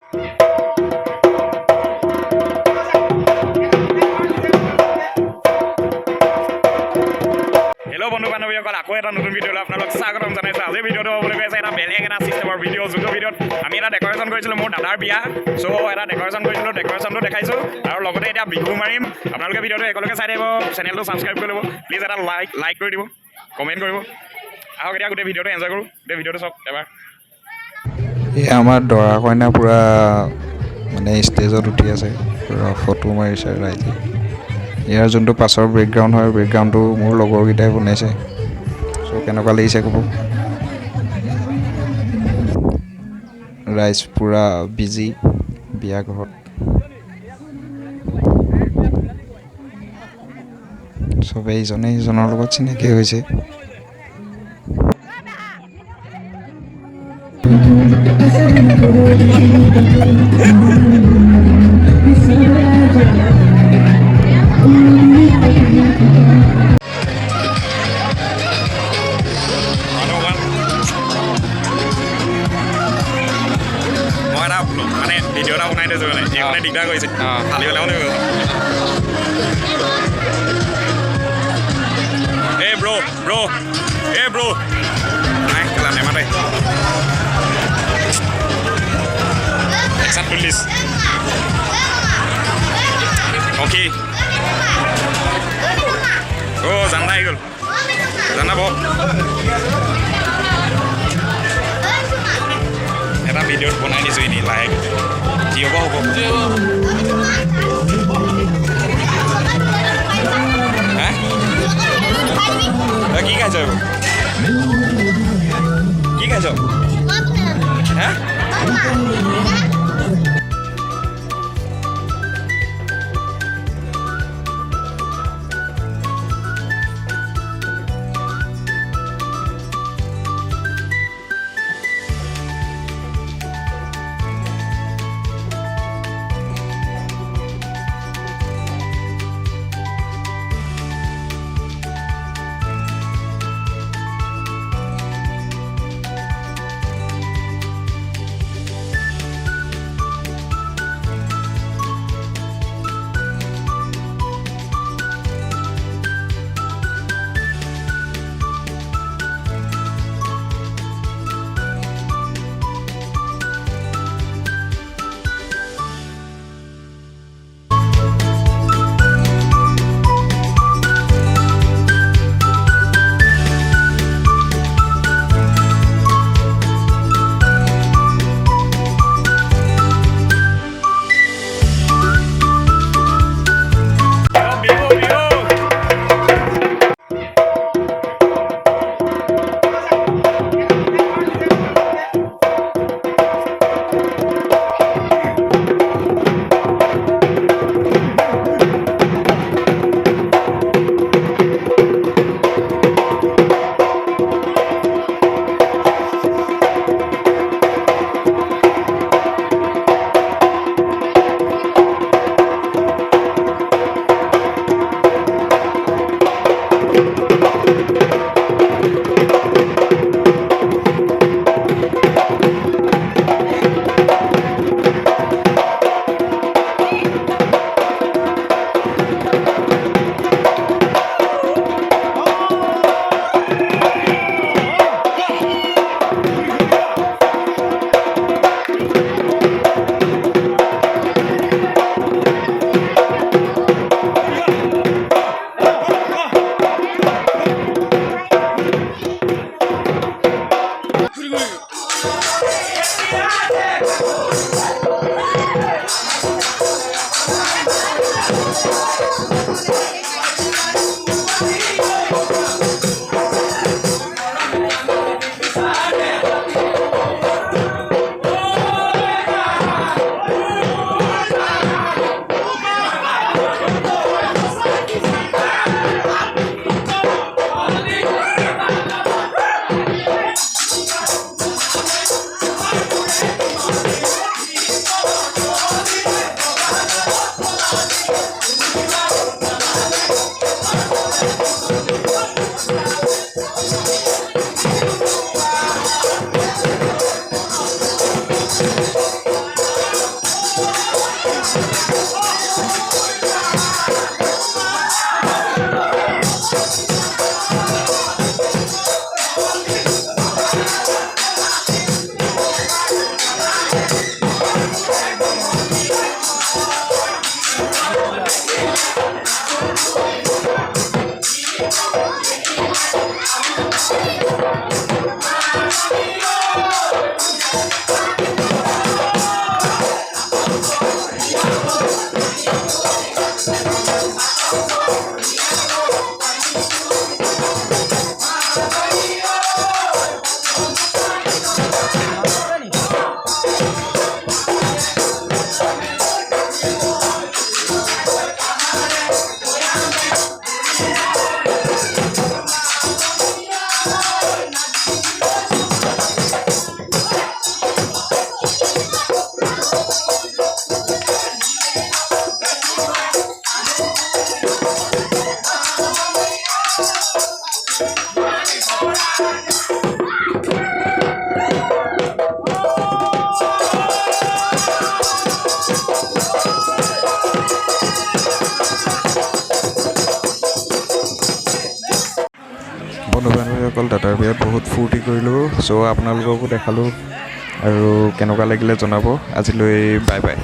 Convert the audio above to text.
Hello' বন্ধু বান্ধৱীসকল, আকৌ এটা নতুন ভিডিঅ'লৈ আপোনালোক স্বাগতম জনাইছোঁ। আজিৰ ভিডিঅ'টো হ'বলৈ গৈ আছে এটা বেলেগ এটা ছিষ্টেমৰ ভিডিঅ', যোনটো ভিডিঅ'ত আমি এটা ডেক'ৰেশ্যন কৰিছিলোঁ মোৰ দাদাৰ বিয়া। চ' এটা ডেক'ৰেশ্যন কৰিছিলোঁ, ডেক'ৰেশ্যনটো দেখাইছোঁ আৰু লগতে এতিয়া বিহু মাৰিম। আপোনালোকে ভিডিঅ'টো একেলগে চাই থাকিব, চেনেলটো ছাবস্ক্ৰাইব কৰি ল'ব, প্লিজ এটা লাইক কৰি দিব, কমেণ্ট কৰিব। আহক এতিয়া গোটেই ভিডিঅ'টো এনজয় কৰোঁ, গোটেই ভিডিঅ'টো চাওক এবাৰ। এই আমাৰ দৰা কইনা পূৰা মানে ষ্টেজত উঠি আছে, পূৰা ফটো মাৰিছে ৰাইজে। ইয়াৰ যোনটো পাছৰ বেকগ্ৰাউণ্ড হয়, বেকগ্ৰাউণ্ডটো মোৰ লগৰকেইটাই বনাইছে। চ' কেনেকুৱা লাগিছে ক'ব। ৰাইজ পূৰা বিজি বিয়া ঘৰত। চবেই ইজনে সিজনৰ লগত চিনাকি হৈছে। মানে ভিডিঅ' এটা বনাই দিছোঁ, মানে এইখনে দিগদাৰ কৰিছে, খালি পেলাব লাগিব। এই ব্ৰ' নাই খেলা নেমাতে একসাথ পুলিচ অ'কে। অ' জানা আহি গ'ল, জানা বহ এটা ভিডিঅ'ত বনাই দিছোঁ এনেই লাহেক, যি হ'ব হ'ব। হা কি খাইছ এইবোৰ, কি খাইছ হা? বন্ধু বান্ধৱীসকল দাদাৰ বিয়াত বহুত ফূৰ্তি কৰিলোঁ চ' আপোনালোককো দেখালোঁ আৰু কেনেকুৱা লাগিলে জনাব আজিলৈ বাই বাই